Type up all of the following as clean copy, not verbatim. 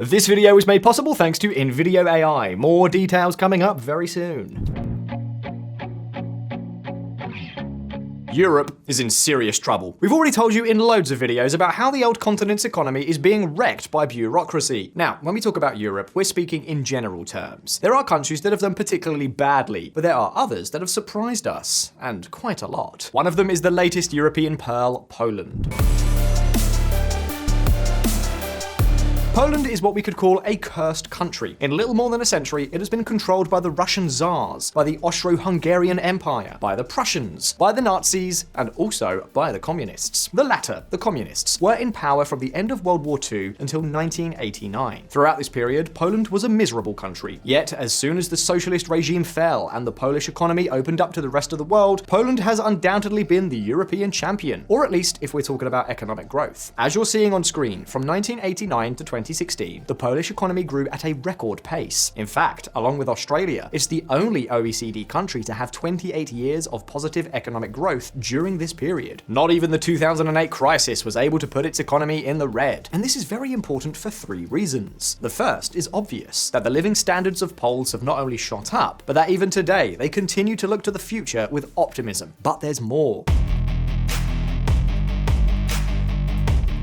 This video is made possible thanks to InVideo AI. More details coming up very soon. Europe is in serious trouble. We've already told you in loads of videos about how the old continent's economy is being wrecked by bureaucracy. Now, when we talk about Europe, we're speaking in general terms. There are countries that have done particularly badly, but there are others that have surprised us, and quite a lot. One of them is the latest European pearl, Poland. Poland is what we could call a cursed country. In little more than a century, it has been controlled by the Russian Tsars, by the Austro-Hungarian Empire, by the Prussians, by the Nazis, and also by the Communists. The latter, the Communists, were in power from the end of World War II until 1989. Throughout this period, Poland was a miserable country. Yet, as soon as the socialist regime fell and the Polish economy opened up to the rest of the world, Poland has undoubtedly been the European champion, or at least if we're talking about economic growth. As you're seeing on screen, from 1989 to 2016, the Polish economy grew at a record pace. In fact, along with Australia, it's the only OECD country to have 28 years of positive economic growth during this period. Not even the 2008 crisis was able to put its economy in the red. And this is very important for three reasons. The first is obvious, that the living standards of Poles have not only shot up, but that even today they continue to look to the future with optimism. But there's more.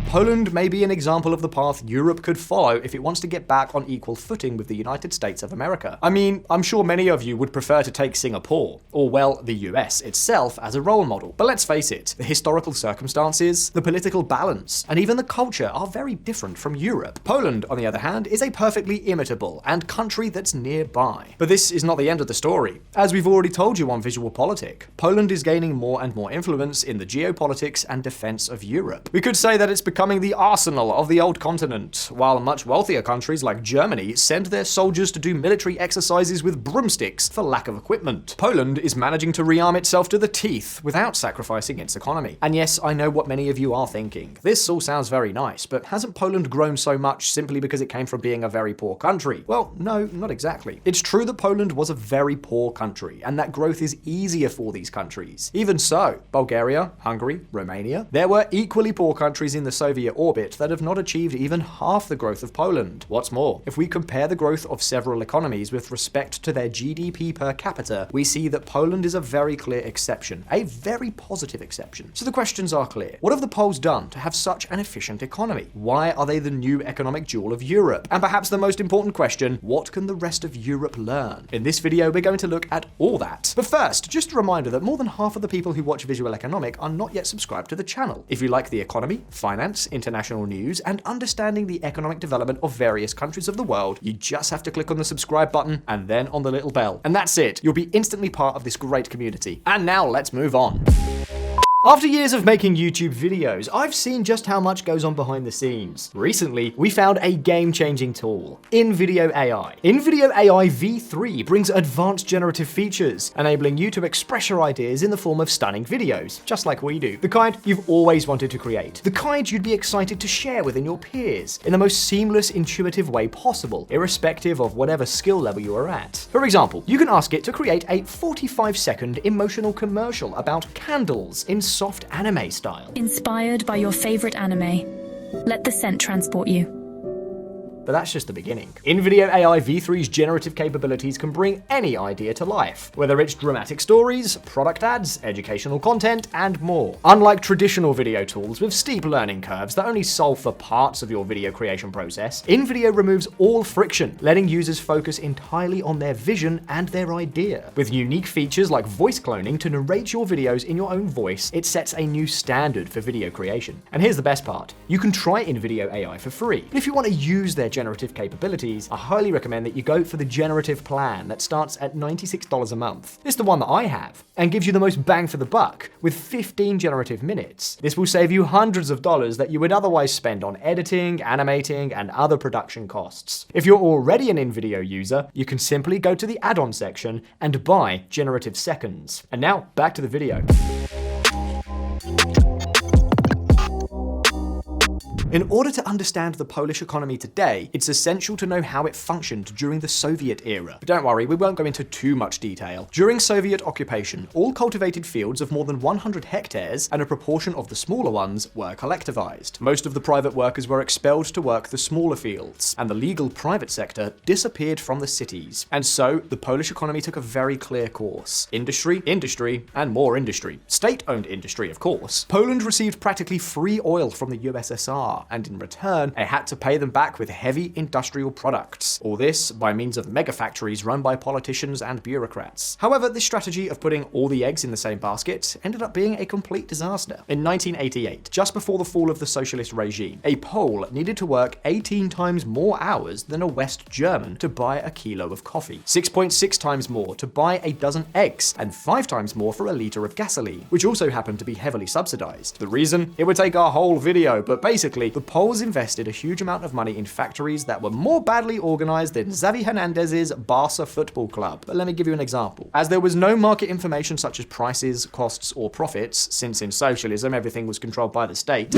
Poland may be an example of the path Europe could follow if it wants to get back on equal footing with the United States of America. I mean, I'm sure many of you would prefer to take Singapore, or well, the US itself, as a role model. But let's face it, the historical circumstances, the political balance, and even the culture are very different from Europe. Poland, on the other hand, is a perfectly imitable and country that's nearby. But this is not the end of the story. As we've already told you on Visualeconomik, Poland is gaining more and more influence in the geopolitics and defense of Europe. We could say that it's becoming the arsenal of the old continent, while much wealthier countries like Germany send their soldiers to do military exercises with broomsticks for lack of equipment. Poland is managing to rearm itself to the teeth without sacrificing its economy. And yes, I know what many of you are thinking. This all sounds very nice, but hasn't Poland grown so much simply because it came from being a very poor country? Well, no, not exactly. It's true that Poland was a very poor country, and that growth is easier for these countries. Even so, Bulgaria, Hungary, Romania, there were equally poor countries in the Soviet orbit that have not achieved even half the growth of Poland. What's more, if we compare the growth of several economies with respect to their GDP per capita, we see that Poland is a very clear exception, a very positive exception. So the questions are clear. What have the Poles done to have such an efficient economy? Why are they the new economic jewel of Europe? And perhaps the most important question, what can the rest of Europe learn? In this video, we're going to look at all that. But first, just a reminder that more than half of the people who watch Visualeconomik are not yet subscribed to the channel. If you like the economy, finance, international news, and understanding the economic development of various countries of the world, you just have to click on the subscribe button and then on the little bell. And that's it. You'll be instantly part of this great community. And now let's move on. After years of making YouTube videos, I've seen just how much goes on behind the scenes. Recently, we found a game-changing tool, InVideo AI. InVideo AI V3 brings advanced generative features, enabling you to express your ideas in the form of stunning videos, just like we do. The kind you've always wanted to create. The kind you'd be excited to share within your peers, in the most seamless, intuitive way possible, irrespective of whatever skill level you are at. For example, you can ask it to create a 45-second emotional commercial about candles in soft anime style. Inspired by your favorite anime. Let the scent transport you. But that's just the beginning. InVideo AI V3's generative capabilities can bring any idea to life, whether it's dramatic stories, product ads, educational content, and more. Unlike traditional video tools with steep learning curves that only solve for parts of your video creation process, InVideo removes all friction, letting users focus entirely on their vision and their idea. With unique features like voice cloning to narrate your videos in your own voice, it sets a new standard for video creation. And here's the best part. You can try InVideo AI for free. But if you want to use their generative capabilities, I highly recommend that you go for the generative plan that starts at $96 a month. It's the one that I have, and gives you the most bang for the buck, with 15 generative minutes. This will save you hundreds of dollars that you would otherwise spend on editing, animating, and other production costs. If you're already an InVideo user, you can simply go to the add-on section and buy generative seconds. And now, back to the video. In order to understand the Polish economy today, it's essential to know how it functioned during the Soviet era. But don't worry, we won't go into too much detail. During Soviet occupation, all cultivated fields of more than 100 hectares and a proportion of the smaller ones were collectivized. Most of the private workers were expelled to work the smaller fields, and the legal private sector disappeared from the cities. And so, the Polish economy took a very clear course. Industry, industry, and more industry. State-owned industry, of course. Poland received practically free oil from the USSR, and in return, they had to pay them back with heavy industrial products. All this by means of mega factories run by politicians and bureaucrats. However, this strategy of putting all the eggs in the same basket ended up being a complete disaster. In 1988, just before the fall of the socialist regime, a Pole needed to work 18 times more hours than a West German to buy a kilo of coffee, 6.6 times more to buy a dozen eggs, and 5 times more for a litre of gasoline, which also happened to be heavily subsidized. The reason? It would take a whole video, but basically, the Poles invested a huge amount of money in factories that were more badly organized than Xavi Hernandez's Barca football club. But let me give you an example. As there was no market information such as prices, costs, or profits, since in socialism everything was controlled by the state,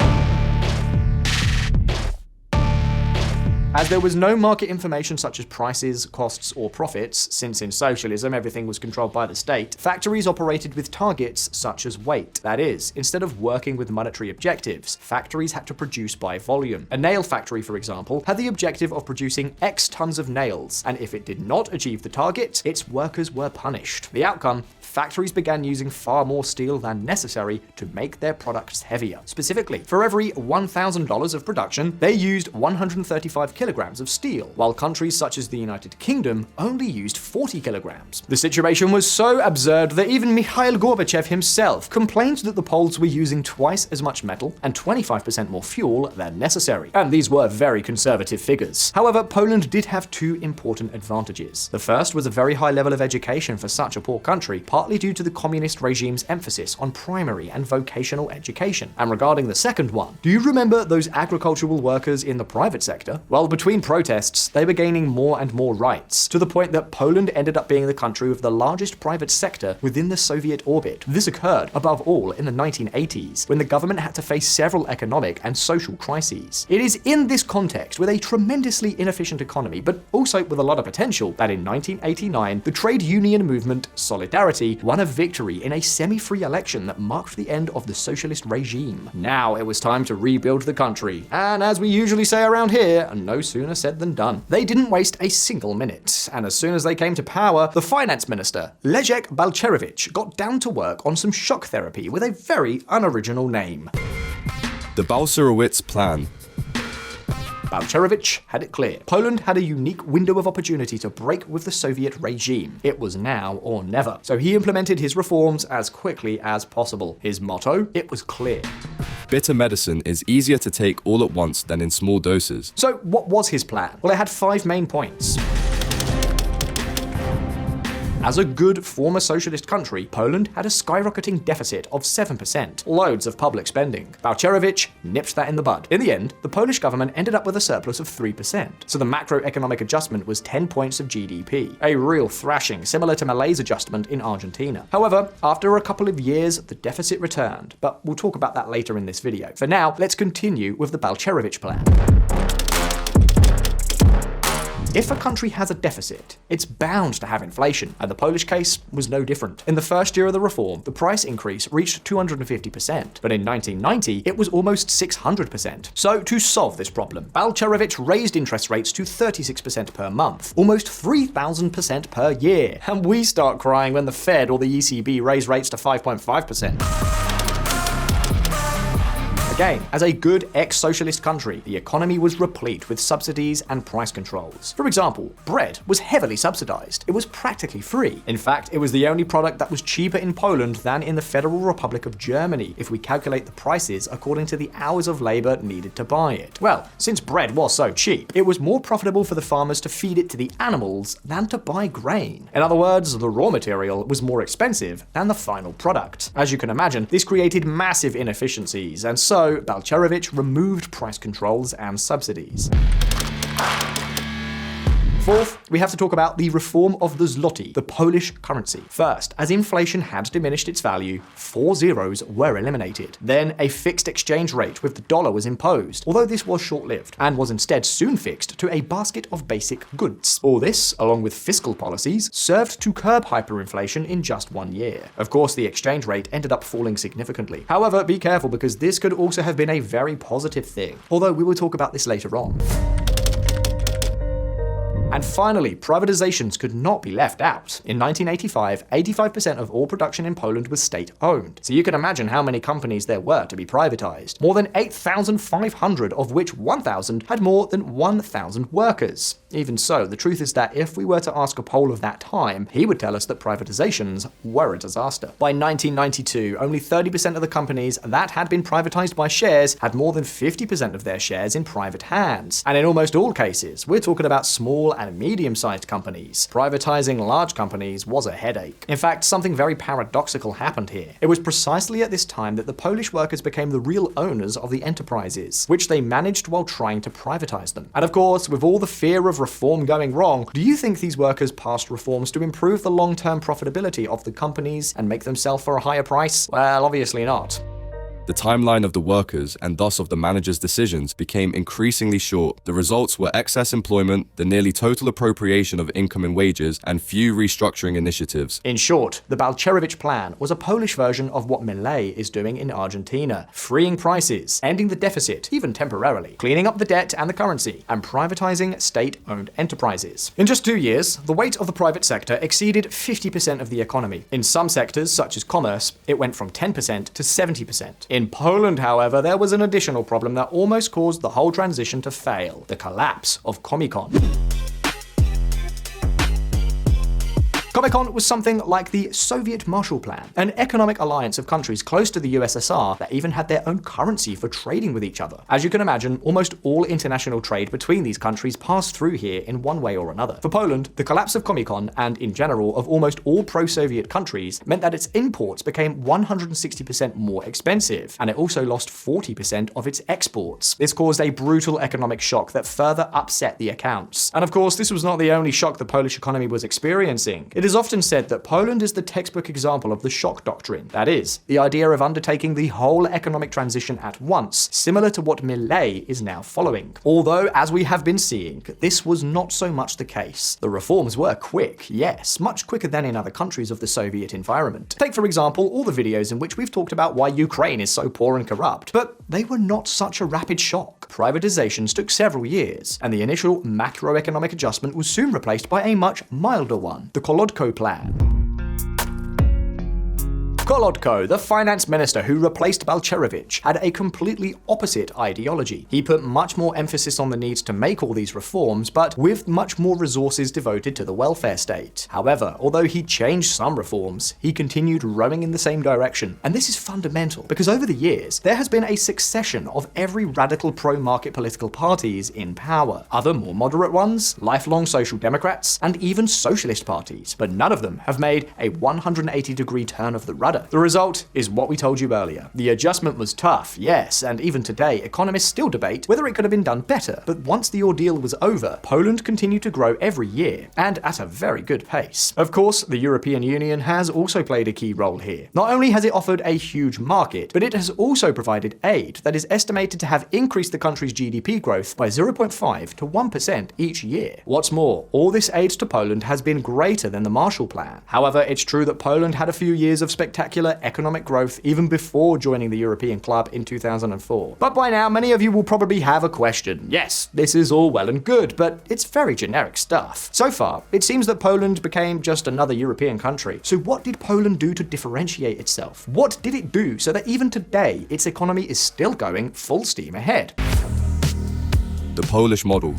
factories operated with targets such as weight. That is, instead of working with monetary objectives, factories had to produce by volume. A nail factory, for example, had the objective of producing X tons of nails, and if it did not achieve the target, its workers were punished. The outcome? Factories began using far more steel than necessary to make their products heavier. Specifically, for every $1,000 of production, they used 135 kilograms of steel, while countries such as the United Kingdom only used 40 kilograms. The situation was so absurd that even Mikhail Gorbachev himself complained that the Poles were using twice as much metal and 25% more fuel than necessary. And these were very conservative figures. However, Poland did have two important advantages. The first was a very high level of education for such a poor country, partly due to the communist regime's emphasis on primary and vocational education. And regarding the second one, do you remember those agricultural workers in the private sector? Well, between protests, they were gaining more and more rights, to the point that Poland ended up being the country with the largest private sector within the Soviet orbit. This occurred, above all, in the 1980s, when the government had to face several economic and social crises. It is in this context, with a tremendously inefficient economy, but also with a lot of potential, that in 1989, the trade union movement Solidarity won a victory in a semi-free election that marked the end of the socialist regime. Now it was time to rebuild the country. And as we usually say around here, no sooner said than done. They didn't waste a single minute, and as soon as they came to power, the finance minister, Leszek Balcerowicz, got down to work on some shock therapy with a very unoriginal name. The Balcerowicz Plan. Balcerowicz had it clear. Poland had a unique window of opportunity to break with the Soviet regime. It was now or never. So he implemented his reforms as quickly as possible. His motto? It was clear. Bitter medicine is easier to take all at once than in small doses. So what was his plan? Well, it had 5 main points. As a good former socialist country, Poland had a skyrocketing deficit of 7%, loads of public spending. Balcerowicz nipped that in the bud. In the end, the Polish government ended up with a surplus of 3%, so the macroeconomic adjustment was 10 points of GDP, a real thrashing similar to Malay's adjustment in Argentina. However, after a couple of years, the deficit returned, but we'll talk about that later in this video. For now, let's continue with the Balcerowicz plan. If a country has a deficit, it's bound to have inflation, and the Polish case was no different. In the first year of the reform, the price increase reached 250%, but in 1990, it was almost 600%. So to solve this problem, Balcerowicz raised interest rates to 36% per month, almost 3,000% per year. And we start crying when the Fed or the ECB raise rates to 5.5%. Again, as a good ex-socialist country, the economy was replete with subsidies and price controls. For example, bread was heavily subsidized. It was practically free. In fact, it was the only product that was cheaper in Poland than in the Federal Republic of Germany, if we calculate the prices according to the hours of labor needed to buy it. Well, since bread was so cheap, it was more profitable for the farmers to feed it to the animals than to buy grain. In other words, the raw material was more expensive than the final product. As you can imagine, this created massive inefficiencies, and so Balcerowicz removed price controls and subsidies. Fourth, we have to talk about the reform of the zloty, the Polish currency. First, as inflation had diminished its value, 4 zeros were eliminated. Then, a fixed exchange rate with the dollar was imposed, although this was short-lived, and was instead soon fixed to a basket of basic goods. All this, along with fiscal policies, served to curb hyperinflation in just 1 year. Of course, the exchange rate ended up falling significantly. However, be careful because this could also have been a very positive thing, although we will talk about this later on. And finally, privatizations could not be left out. In 1985, 85% of all production in Poland was state-owned, so you can imagine how many companies there were to be privatized. More than 8,500, of which 1,000 had more than 1,000 workers. Even so, the truth is that if we were to ask a Pole of that time, he would tell us that privatizations were a disaster. By 1992, only 30% of the companies that had been privatized by shares had more than 50% of their shares in private hands. And in almost all cases, we're talking about small and medium-sized companies. Privatizing large companies was a headache. In fact, something very paradoxical happened here. It was precisely at this time that the Polish workers became the real owners of the enterprises, which they managed while trying to privatize them. And of course, with all the fear of reform going wrong, do you think these workers passed reforms to improve the long-term profitability of the companies and make them sell for a higher price? Well, obviously not. The timeline of the workers, and thus of the managers' decisions, became increasingly short. The results were excess employment, the nearly total appropriation of income and wages, and few restructuring initiatives. In short, the Balcerowicz plan was a Polish version of what Milei is doing in Argentina, freeing prices, ending the deficit, even temporarily, cleaning up the debt and the currency, and privatizing state-owned enterprises. In just 2 years, the weight of the private sector exceeded 50% of the economy. In some sectors, such as commerce, it went from 10% to 70%. In Poland, however, there was an additional problem that almost caused the whole transition to fail: the collapse of Comecon. Comecon was something like the Soviet Marshall Plan, an economic alliance of countries close to the USSR that even had their own currency for trading with each other. As you can imagine, almost all international trade between these countries passed through here in one way or another. For Poland, the collapse of Comecon, and in general of almost all pro-Soviet countries, meant that its imports became 160% more expensive, and it also lost 40% of its exports. This caused a brutal economic shock that further upset the accounts. And of course, this was not the only shock the Polish economy was experiencing. It is often said that Poland is the textbook example of the shock doctrine. That is, the idea of undertaking the whole economic transition at once, similar to what Milei is now following. Although, as we have been seeing, this was not so much the case. The reforms were quick, yes, much quicker than in other countries of the Soviet environment. Take, for example, all the videos in which we've talked about why Ukraine is so poor and corrupt, but they were not such a rapid shock. Privatizations took several years, and the initial macroeconomic adjustment was soon replaced by a much milder one, the Kolodko plan. Kolodko, the finance minister who replaced Balcerowicz, had a completely opposite ideology. He put much more emphasis on the need to make all these reforms, but with much more resources devoted to the welfare state. However, although he changed some reforms, he continued rowing in the same direction. And this is fundamental, because over the years, there has been a succession of every radical pro-market political parties in power. Other more moderate ones, lifelong social democrats, and even socialist parties. But none of them have made a 180-degree turn of the rudder. The result is what we told you earlier. The adjustment was tough, yes, and even today, economists still debate whether it could have been done better. But once the ordeal was over, Poland continued to grow every year, and at a very good pace. Of course, the European Union has also played a key role here. Not only has it offered a huge market, but it has also provided aid that is estimated to have increased the country's GDP growth by 0.5 to 1% each year. What's more, all this aid to Poland has been greater than the Marshall Plan. However, it's true that Poland had a few years of spectacular economic growth even before joining the European club in 2004. But by now, many of you will probably have a question. Yes, this is all well and good, but it's very generic stuff. So far, it seems that Poland became just another European country. So what did Poland do to differentiate itself? What did it do so that even today, its economy is still going full steam ahead? The Polish model.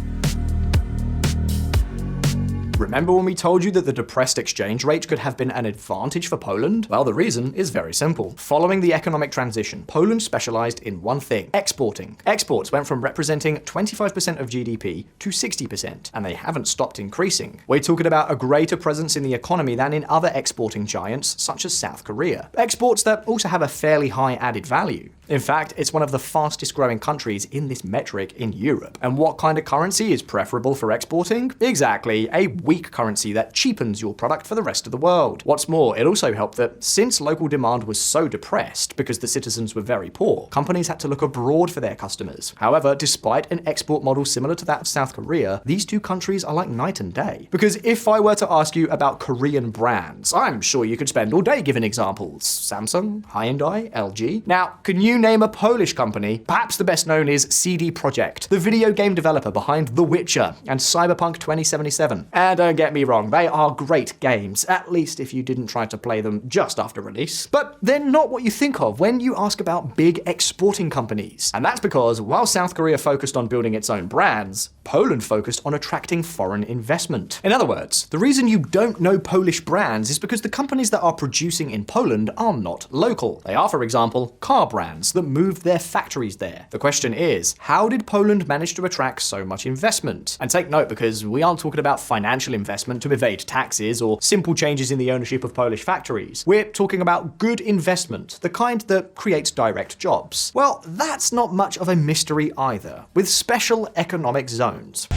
Remember when we told you that the depressed exchange rate could have been an advantage for Poland? Well, the reason is very simple. Following the economic transition, Poland specialized in one thing: exporting. Exports went from representing 25% of GDP to 60%, and they haven't stopped increasing. We're talking about a greater presence in the economy than in other exporting giants, such as South Korea. Exports that also have a fairly high added value. In fact, it's one of the fastest growing countries in this metric in Europe. And what kind of currency is preferable for exporting? Exactly, a weak currency that cheapens your product for the rest of the world. What's more, it also helped that since local demand was so depressed because the citizens were very poor, companies had to look abroad for their customers. However, despite an export model similar to that of South Korea, these two countries are like night and day. Because if I were to ask you about Korean brands, I'm sure you could spend all day giving examples. Samsung, Hyundai, LG. Now, can you name a Polish company? Perhaps the best known is CD Projekt, the video game developer behind The Witcher and Cyberpunk 2077. And don't get me wrong, they are great games, at least if you didn't try to play them just after release. But they're not what you think of when you ask about big exporting companies. And that's because while South Korea focused on building its own brands, Poland focused on attracting foreign investment. In other words, the reason you don't know Polish brands is because the companies that are producing in Poland are not local. They are, for example, car brands that moved their factories there. The question is, how did Poland manage to attract so much investment? And take note, because we aren't talking about financial investment to evade taxes or simple changes in the ownership of Polish factories. We're talking about good investment, the kind that creates direct jobs. Well, that's not much of a mystery either, with special economic zones.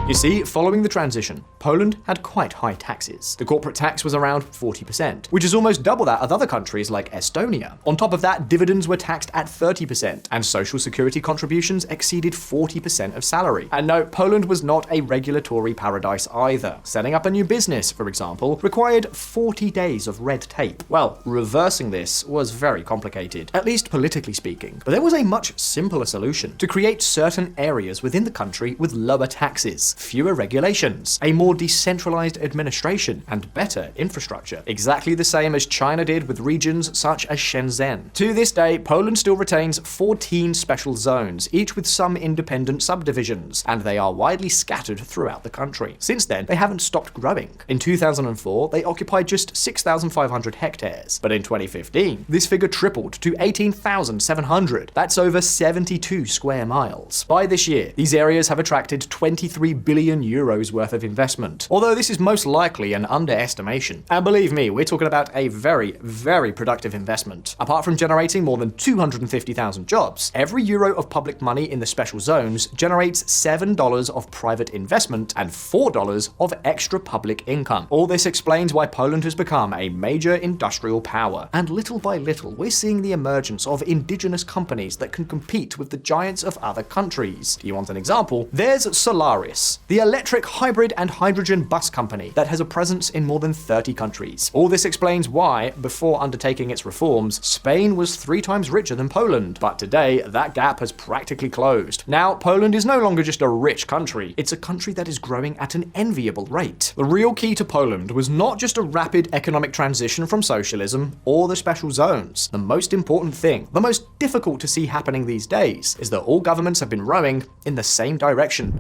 You see, following the transition, Poland had quite high taxes. The corporate tax was around 40%, which is almost double that of other countries like Estonia. On top of that, dividends were taxed at 30%, and social security contributions exceeded 40% of salary. And no, Poland was not a regulatory paradise either. Setting up a new business, for example, required 40 days of red tape. Well, reversing this was very complicated, at least politically speaking. But there was a much simpler solution: to create certain areas within the country with lower taxes, fewer regulations, a more decentralized administration, and better infrastructure. Exactly the same as China did with regions such as Shenzhen. To this day, Poland still retains 14 special zones, each with some independent subdivisions, and they are widely scattered throughout the country. Since then, they haven't stopped growing. In 2004, they occupied just 6,500 hectares, but in 2015, this figure tripled to 18,700. That's over 72 square miles. By this year, these areas have attracted 23 billion euros worth of investment, although this is most likely an underestimation. And believe me, we're talking about a very, very productive investment. Apart from generating more than 250,000 jobs, every euro of public money in the special zones generates $7 of private investment and $4 of extra public income. All this explains why Poland has become a major industrial power. And little by little, we're seeing the emergence of indigenous companies that can compete with the giants of other countries. Do you want an example? There's Solaris, the electric, hybrid, and hydrogen bus company that has a presence in more than 30 countries. All this explains why, before undertaking its reforms, Spain was 3 times richer than Poland. But today, that gap has practically closed. Now, Poland is no longer just a rich country, it's a country that is growing at an enviable rate. The real key to Poland was not just a rapid economic transition from socialism or the special zones. The most important thing, the most difficult to see happening these days, is that all governments have been rowing in the same direction.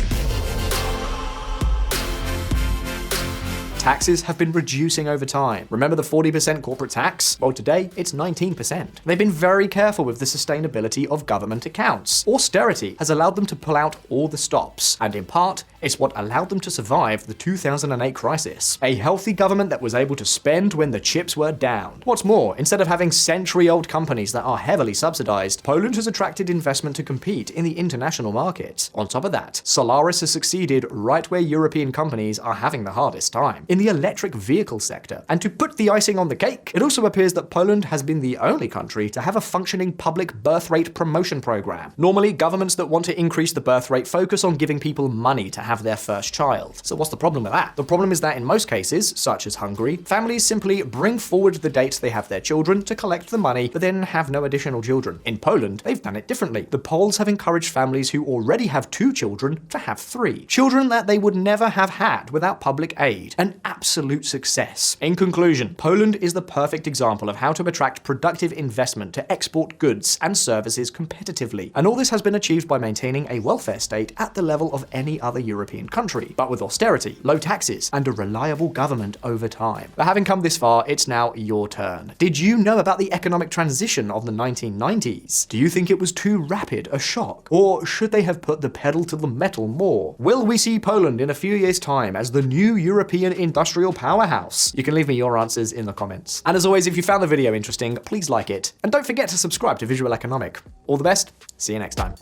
Taxes have been reducing over time. Remember the 40% corporate tax? Well, today it's 19%. They've been very careful with the sustainability of government accounts. Austerity has allowed them to pull out all the stops, and in part, it's what allowed them to survive the 2008 crisis. A healthy government that was able to spend when the chips were down. What's more, instead of having century-old companies that are heavily subsidized, Poland has attracted investment to compete in the international market. On top of that, Solaris has succeeded right where European companies are having the hardest time: in the electric vehicle sector. And to put the icing on the cake, it also appears that Poland has been the only country to have a functioning public birth rate promotion program. Normally, governments that want to increase the birth rate focus on giving people money to have their first child. So what's the problem with that? The problem is that in most cases, such as Hungary, families simply bring forward the date they have their children to collect the money, but then have no additional children. In Poland, they've done it differently. The Poles have encouraged families who already have 2 children to have 3. Children that they would never have had without public aid. And absolute success. In conclusion, Poland is the perfect example of how to attract productive investment to export goods and services competitively. And all this has been achieved by maintaining a welfare state at the level of any other European country, but with austerity, low taxes, and a reliable government over time. But having come this far, it's now your turn. Did you know about the economic transition of the 1990s? Do you think it was too rapid a shock? Or should they have put the pedal to the metal more? Will we see Poland in a few years' time as the new European industrial powerhouse? You can leave me your answers in the comments. And as always, if you found the video interesting, please like it. And don't forget to subscribe to Visualeconomik. All the best, see you next time.